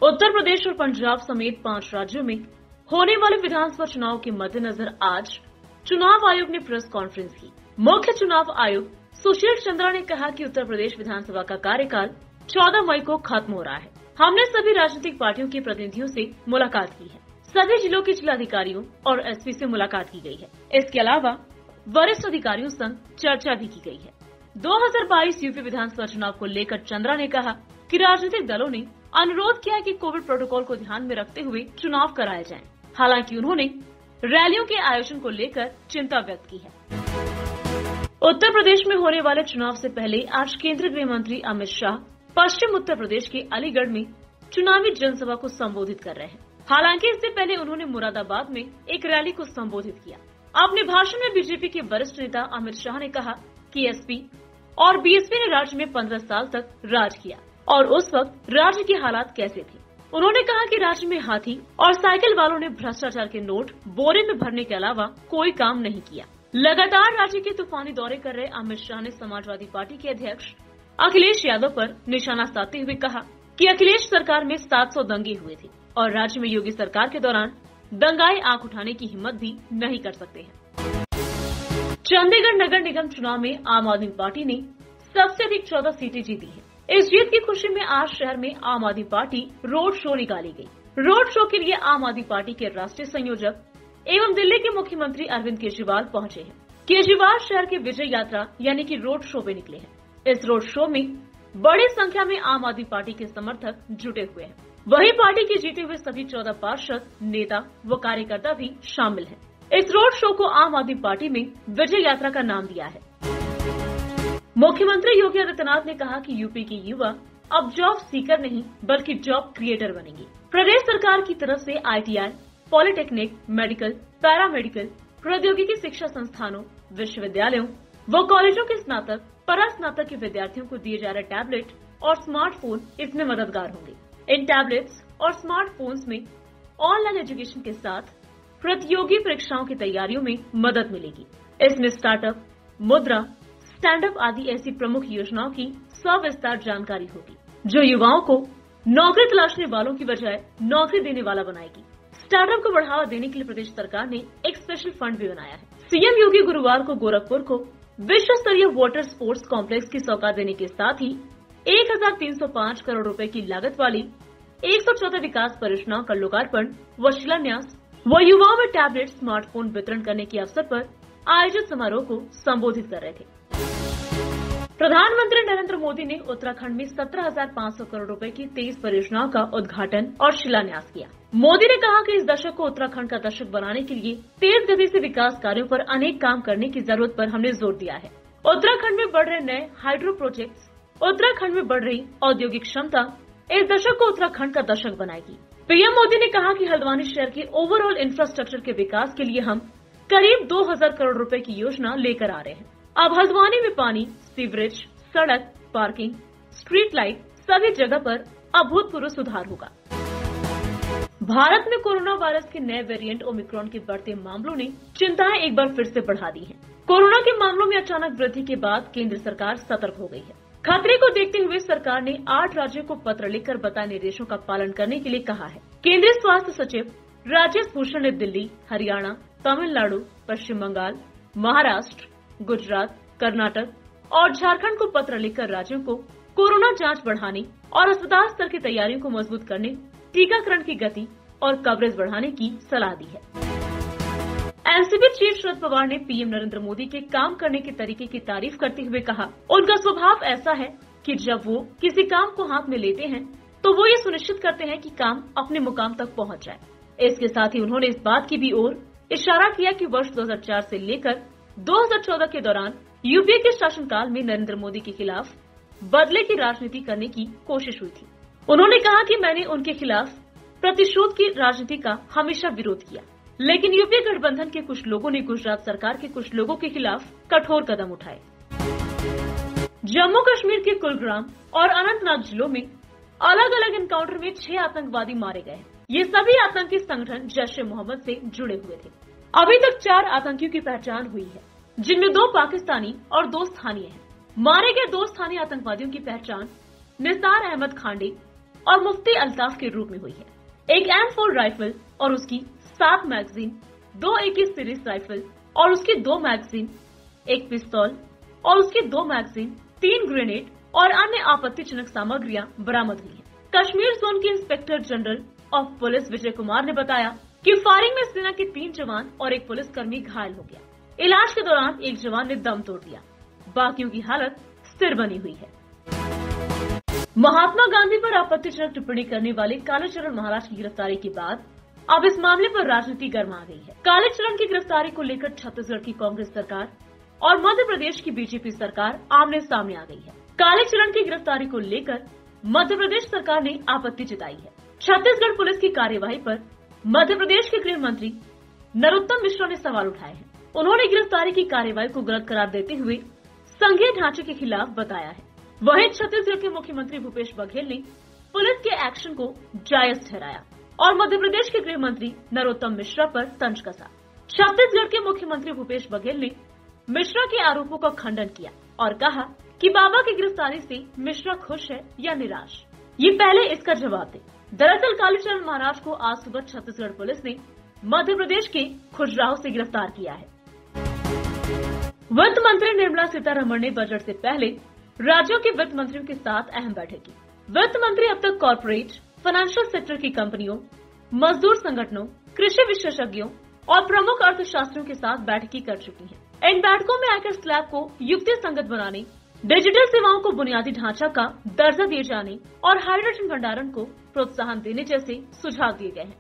उत्तर प्रदेश और पंजाब समेत 5 राज्यों में होने वाले विधानसभा चुनाव के मद्देनजर आज चुनाव आयोग ने प्रेस कॉन्फ्रेंस की। मुख्य चुनाव आयुक्त सुशील चंद्रा ने कहा कि उत्तर प्रदेश विधानसभा का कार्यकाल 14 मई को खत्म हो रहा है। हमने सभी राजनीतिक पार्टियों के प्रतिनिधियों से मुलाकात की है। सभी जिलों के जिलाधिकारियों और एसपी से मुलाकात की गई है। इसके अलावा वरिष्ठ अधिकारियों संग चर्चा भी की गई है। 2022 यूपी विधानसभा चुनाव को लेकर चंद्रा ने कहा कि राजनीतिक दलों ने अनुरोध किया कि कोविड प्रोटोकॉल को ध्यान में रखते हुए चुनाव कराए जाएं। हालांकि उन्होंने रैलियों के आयोजन को लेकर चिंता व्यक्त की है। उत्तर प्रदेश में होने वाले चुनाव से पहले आज केंद्रीय गृह मंत्री अमित शाह पश्चिम उत्तर प्रदेश के अलीगढ़ में चुनावी जनसभा को संबोधित कर रहे हैं। हालांकि इससे पहले उन्होंने मुरादाबाद में एक रैली को संबोधित किया। अपने भाषण में बीजेपी के वरिष्ठ नेता अमित शाह ने कहा कि एसपी और बीएसपी ने राज्य में 15 साल तक राज किया और उस वक्त राज्य के हालात कैसे थे। उन्होंने कहा कि राज्य में हाथी और साइकिल वालों ने भ्रष्टाचार के नोट बोरे में भरने के अलावा कोई काम नहीं किया। लगातार राज्य के तूफानी दौरे कर रहे अमित शाह ने समाजवादी पार्टी के अध्यक्ष अखिलेश यादव पर निशाना साधते हुए कहा कि अखिलेश सरकार में 700 दंगे हुए थे और राज्य में योगी सरकार के दौरान दंगाई आंख उठाने की हिम्मत भी नहीं कर सकते हैं। चंडीगढ़ नगर निगम चुनाव में आम आदमी पार्टी ने सबसे अधिक 14 सीटें जीती हैं। इस जीत की खुशी में आज शहर में आम आदमी पार्टी रोड शो निकाली गई। रोड शो के लिए आम आदमी पार्टी के राष्ट्रीय संयोजक एवं दिल्ली के मुख्यमंत्री अरविंद केजरीवाल पहुंचे हैं। केजरीवाल शहर के विजय यात्रा यानी कि रोड शो में निकले हैं। इस रोड शो में बड़ी संख्या में आम आदमी पार्टी के समर्थक जुटे हुए हैं। वहीं पार्टी के जीते हुए सभी 14 पार्षद, नेता व कार्यकर्ता भी शामिल हैं। इस रोड शो को आम आदमी पार्टी में विजय यात्रा का नाम दिया है। मुख्यमंत्री योगी आदित्यनाथ ने कहा कि यूपी के युवा अब जॉब सीकर नहीं बल्कि जॉब क्रिएटर बनेंगे। प्रदेश सरकार की तरफ से आईटीआई, पॉलिटेक्निक, मेडिकल, पैरामेडिकल, प्रौद्योगिकी शिक्षा संस्थानों, विश्वविद्यालयों व कॉलेजों के स्नातक, परास्नातक के विद्यार्थियों को दिए जा रहे टैबलेट और स्मार्टफोन इसमें मददगार होंगे। इन टैबलेट्स और स्मार्टफोन्स में ऑनलाइन एजुकेशन के साथ प्रतियोगी परीक्षाओं की तैयारियों में मदद मिलेगी। इसमें स्टार्टअप, मुद्रा, स्टैंडअप आदि ऐसी प्रमुख योजनाओं की सविस्तार जानकारी होगी जो युवाओं को नौकरी तलाशने वालों की बजाय नौकरी देने वाला बनाएगी। स्टार्टअप को बढ़ावा देने के लिए प्रदेश सरकार ने एक स्पेशल फंड भी बनाया है। सीएम योगी गुरुवार को गोरखपुर को विश्व स्तरीय वाटर स्पोर्ट्स कॉम्प्लेक्स की सौगात देने के साथ ही 1305 करोड़ रुपए की लागत वाली 114 विकास परियोजनाओं का लोकार्पण व शिलान्यास व युवाओं में टैबलेट, स्मार्टफोन वितरण करने के अवसर पर आयोजित समारोह को संबोधित कर रहे थे। प्रधानमंत्री नरेंद्र मोदी ने उत्तराखंड में 17,500 करोड़ रुपए की 23 परियोजनाओं का उद्घाटन और शिलान्यास किया। मोदी ने कहा कि इस दशक को उत्तराखंड का दशक बनाने के लिए तेज गति से विकास कार्यों पर अनेक काम करने की जरूरत पर हमने जोर दिया है। उत्तराखंड में बढ़ रहे नए हाइड्रो प्रोजेक्ट्स, उत्तराखंड में बढ़ रही औद्योगिक क्षमता इस दशक को उत्तराखंड का दशक बनाएगी। पीएम मोदी ने कहा कि हल्द्वानी शहर के ओवरऑल इंफ्रास्ट्रक्चर के विकास के लिए हम करीब 2000 करोड़ रुपए की योजना लेकर आ रहे हैं। अब हल्द्वानी में पानी, सीवरेज, सड़क, पार्किंग, स्ट्रीट लाइट सभी जगह पर अभूतपूर्व सुधार होगा। भारत में कोरोना वायरस के नए वेरिएंट ओमिक्रॉन के बढ़ते मामलों ने चिंताएं एक बार फिर से बढ़ा दी हैं। कोरोना के मामलों में अचानक वृद्धि के बाद केंद्र सरकार सतर्क हो गई है। खतरे को देखते हुए सरकार ने 8 राज्यों को पत्र लिखकर बताए निर्देशों का पालन करने के लिए कहा है। केंद्रीय स्वास्थ्य सचिव राजेश भूषण ने दिल्ली, हरियाणा, तमिलनाडु, पश्चिम बंगाल, महाराष्ट्र, गुजरात, कर्नाटक और झारखंड को पत्र लिखकर राज्यों को कोरोना जांच बढ़ाने और अस्पताल स्तर की तैयारियों को मजबूत करने, टीकाकरण की गति और कवरेज बढ़ाने की सलाह दी है। एनसीपी चीफ शरद पवार ने पीएम नरेंद्र मोदी के काम करने के तरीके की तारीफ करते हुए कहा, उनका स्वभाव ऐसा है कि जब वो किसी काम को हाथ में लेते हैं तो वो ये सुनिश्चित करते हैं कि काम अपने मुकाम तक पहुंच जाए। इसके साथ ही उन्होंने इस बात की भी ओर इशारा किया कि वर्ष 2004 से लेकर 2014 के दौरान यूपीए के शासनकाल में नरेंद्र मोदी के खिलाफ बदले की राजनीति करने की कोशिश हुई थी। उन्होंने कहा कि मैंने उनके खिलाफ प्रतिशोध की राजनीति का हमेशा विरोध किया, लेकिन यूपीए गठबंधन के कुछ लोगों ने गुजरात सरकार के कुछ लोगों के खिलाफ कठोर कदम उठाए। जम्मू कश्मीर के कुलग्राम और अनंतनाग जिलों में अलग अलग एनकाउंटर में 6 आतंकवादी मारे गए। ये सभी आतंकी संगठन जैश-ए-मोहम्मद से जुड़े हुए थे। अभी तक 4 आतंकियों की पहचान हुई है, जिनमें 2 पाकिस्तानी और 2 स्थानीय हैं। मारे गए 2 स्थानीय आतंकवादियों की पहचान निसार अहमद खांडे, और मुफ्ती अल्ताफ के रूप में हुई है। एक M4 राइफल और उसकी 7 मैगजीन, 2 AK सीरीज राइफल और उसकी 2 मैगजीन, एक पिस्तौल और उसकी 2 मैगजीन, 3 ग्रेनेड और अन्य आपत्तिजनक सामग्रियां बरामद हुई हैं। कश्मीर जोन के inspector general of police Vijay Kumar ने बताया कि फायरिंग में सेना के 3 जवान और एक पुलिसकर्मी घायल हो गया। इलाज के दौरान एक जवान ने दम तोड़ दिया, बाकियों की हालत स्थिर बनी हुई है। महात्मा गांधी पर आपत्तिजनक टिप्पणी करने वाले कालीचरण महाराज की गिरफ्तारी के बाद अब इस मामले पर राजनीति गर्मा गई है। कालीचरण की गिरफ्तारी को लेकर छत्तीसगढ़ की कांग्रेस सरकार और मध्य प्रदेश की बीजेपी सरकार आमने सामने आ गई है। कालीचरण की गिरफ्तारी को लेकर मध्य प्रदेश सरकार ने आपत्ति जताई है। छत्तीसगढ़ पुलिस की कार्यवाही पर मध्य प्रदेश के गृह मंत्री नरोत्तम मिश्रा ने सवाल उठाए हैं। उन्होंने गिरफ्तारी की कार्यवाही को गलत करार देते हुए संघीय ढांचे के खिलाफ बताया है। वहीं छत्तीसगढ़ के मुख्यमंत्री भूपेश बघेल ने पुलिस के एक्शन को जायज ठहराया और मध्य प्रदेश के गृह मंत्री नरोत्तम मिश्रा पर तंज कसा। छत्तीसगढ़ के मुख्यमंत्री भूपेश बघेल ने मिश्रा के आरोपों का खंडन किया और कहा कि बाबा की गिरफ्तारी से मिश्रा खुश है या निराश, ये पहले इसका जवाब दे। दरअसल कालीचरण महाराज को आज सुबह छत्तीसगढ़ पुलिस ने मध्य प्रदेश के खुजराहो से गिरफ्तार किया है। वित्त मंत्री निर्मला सीतारमण ने बजट से पहले राज्यों के वित्त मंत्रियों के साथ अहम बैठक की। वित्त मंत्री अब तक कॉर्पोरेट, फाइनेंशियल सेक्टर की कंपनियों, मजदूर संगठनों, कृषि विशेषज्ञों और प्रमुख अर्थशास्त्रियों के साथ बैठकें कर चुकी हैं। इन बैठकों में आयकर स्लैब को युक्ति संगत बनाने, डिजिटल सेवाओं को बुनियादी ढांचा का दर्जा दिए जाने और हाइड्रोजन भंडारण को प्रोत्साहन देने जैसे सुझाव दिए गए हैं।